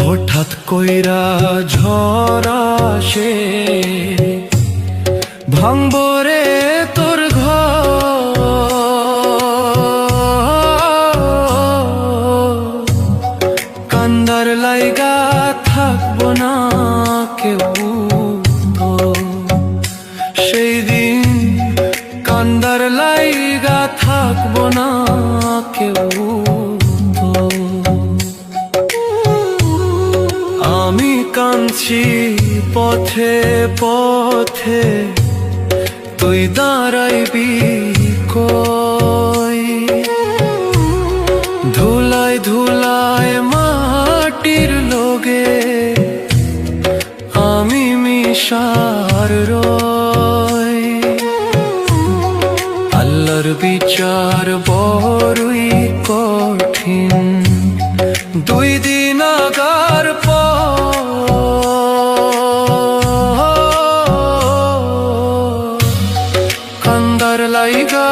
হঠাৎ কইরা ঝড় আসে, ভাঙবো রে তোর ঘর। কান্দার লাইগা থাকবো না কেউ, সেই দিন কান্দার লাইগা থাকবো না কেউ। আমি কাঁদছি পথে পথে, তুই দাঁড়াইবি কই? ধুলায় ধুলায় মাটির লোগে আমি মিশার রই। আল্লাহর বিচার বড়ই কঠিন, 2 দিন আগার পর কান্দার লাইগা